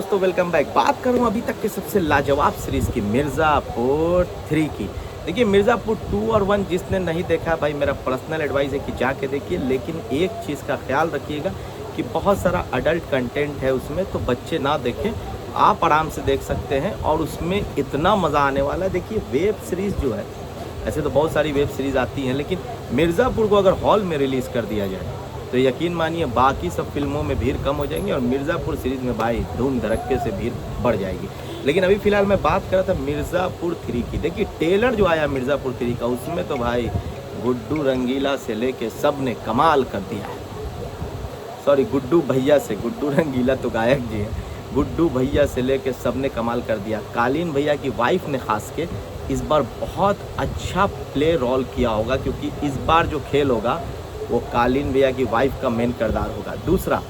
दोस्तों welcome back. बात करूं अभी तक के सबसे लाजवाब सीरीज़ की, मिर्ज़ापुर 3 की। देखिए मिर्ज़ापुर 2 और 1 जिसने नहीं देखा भाई, मेरा पर्सनल एडवाइस है कि जाके देखिए। लेकिन एक चीज़ का ख्याल रखिएगा कि बहुत सारा अडल्ट कंटेंट है उसमें, तो बच्चे ना देखें, आप आराम से देख सकते हैं और उसमें इतना मज़ा आने वाला है। देखिए वेब सीरीज़ जो है, ऐसे तो बहुत सारी वेब सीरीज़ आती हैं, लेकिन मिर्ज़ापुर को अगर हॉल में रिलीज़ कर दिया जाए तो यकीन मानिए बाकी सब फिल्मों में भीड़ कम हो जाएंगी और मिर्ज़ापुर सीरीज़ में भाई धूम धड़क्के से भीड़ बढ़ जाएगी। लेकिन अभी फ़िलहाल मैं बात कर रहा था मिर्ज़ापुर 3 की। देखिए ट्रेलर जो आया मिर्ज़ापुर 3 का, उसमें तो भाई गुड्डू रंगीला से लेके सब ने कमाल कर दिया है। सॉरी, गुड्डू भैया से, गुड्डू रंगीला तो गायक जी हैं, गुड्डू भैया से लेके सब ने कमाल कर दिया। कालीन भैया की वाइफ ने खास के इस बार बहुत अच्छा प्ले रोल किया होगा, क्योंकि इस बार जो खेल होगा वो कालीन भैया की वाइफ का मेन किरदार होगा। दूसरा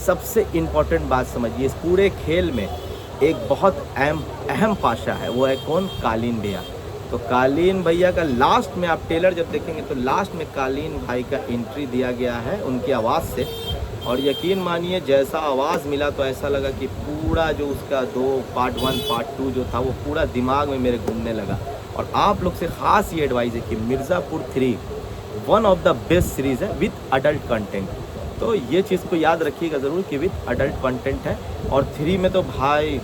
सबसे इम्पोर्टेंट बात समझिए, इस पूरे खेल में एक बहुत अहम पाशा है, वो है कौन? कालीन भैया। तो कालीन भैया का लास्ट में आप ट्रेलर जब देखेंगे तो लास्ट में कालीन भाई का एंट्री दिया गया है उनकी आवाज़ से, और यकीन मानिए जैसा आवाज़ मिला तो ऐसा लगा कि पूरा जो उसका पार्ट 1 पार्ट 2 जो था वो पूरा दिमाग में मेरे घूमने लगा। और आप लोग से ख़ास ये एडवाइस है कि Mirzapur 3 one of the best series है विथ अडल्ट कंटेंट। तो ये चीज़ को याद रखिएगा ज़रूर कि विथ अडल्ट कंटेंट है। और 3 में तो भाई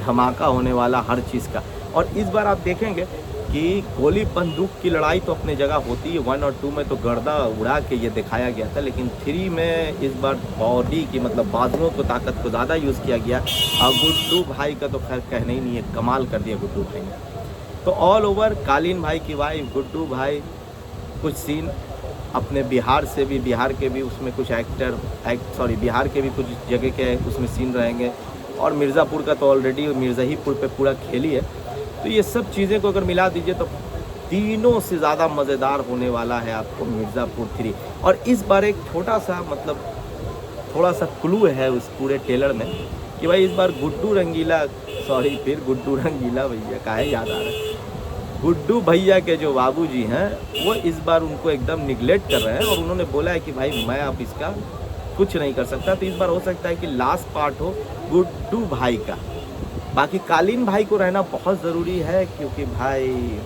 धमाका होने वाला हर चीज़ का। और इस बार आप देखेंगे कि गोली बंदूक की लड़ाई तो अपनी जगह होती है, 1 और 2 में तो गर्दा उड़ा के ये दिखाया गया था, लेकिन 3 में इस बार बॉडी की मतलब बाजुओं को ताकत को ज़्यादा यूज़ किया गया। और गुड्डू भाई का तो खैर कहना ही नहीं है, कमाल कर दिया गुड्डू भाई ने। तो ऑल ओवर कालीन भाई की वाइफ, गुड्डू भाई, कुछ सीन अपने बिहार से भी, बिहार के भी उसमें कुछ बिहार के भी कुछ जगह के उसमें सीन रहेंगे। और मिर्ज़ापुर का तो ऑलरेडी मिर्ज़ाहीपुर पे पूरा खेल ही है। तो ये सब चीज़ें को अगर मिला दीजिए तो तीनों से ज़्यादा मज़ेदार होने वाला है आपको मिर्ज़ापुर 3। और इस बार एक छोटा सा मतलब थोड़ा सा क्लू है उस पूरे ट्रेलर में कि भाई इस बार गुड्डू रंगीला भैया का है, याद आ रहा है, गुड्डू भैया के जो बाबूजी हैं वो इस बार उनको एकदम निगलेक्ट कर रहे हैं और उन्होंने बोला है कि भाई मैं अब इसका कुछ नहीं कर सकता। तो इस बार हो सकता है कि लास्ट पार्ट हो गुड्डू भाई का। बाकी कालीन भाई को रहना बहुत ज़रूरी है, क्योंकि भाई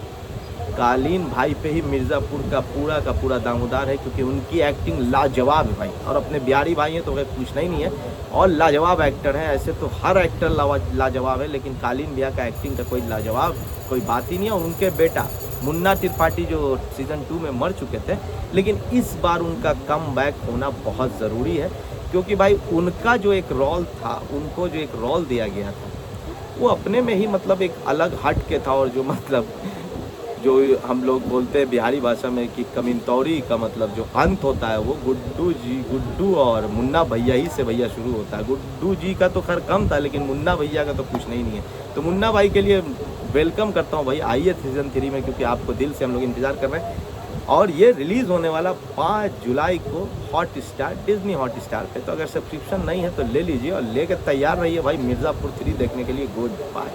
कालीन भाई पे ही मिर्ज़ापुर का पूरा दामोदार है, क्योंकि उनकी एक्टिंग लाजवाब है भाई। और अपने बिहारी भाई हैं तो खैर पूछना ही नहीं है, और लाजवाब एक्टर हैं। ऐसे तो हर एक्टर लाजवाब है, लेकिन कालीन भैया का एक्टिंग का कोई लाजवाब कोई बात ही नहीं है। और उनके बेटा मुन्ना त्रिपाठी जो सीज़न 2 में मर चुके थे, लेकिन इस बार उनका कम बैक होना बहुत ज़रूरी है, क्योंकि भाई उनका जो एक रोल था, उनको जो एक रोल दिया गया था वो अपने में ही मतलब एक अलग हट के था। और जो मतलब जो हम लोग बोलते हैं बिहारी भाषा में कि कमिनतौरी का मतलब जो अंत होता है वो गुड्डू और मुन्ना भैया ही से भैया शुरू होता है। गुड्डू जी का तो खैर कम था, लेकिन मुन्ना भैया का तो कुछ नहीं है। तो मुन्ना भाई के लिए वेलकम करता हूँ भाई, आइए सीज़न 3 में, क्योंकि आपको दिल से हम लोग इंतज़ार कर रहे हैं। और ये रिलीज़ होने वाला 5 जुलाई को हॉटस्टार, डिज्नी हॉटस्टार पे। तो अगर सब्सक्रिप्शन नहीं है तो ले लीजिए और लेकर तैयार रहिए भाई मिर्ज़ापुर 3 देखने के लिए। Good bye.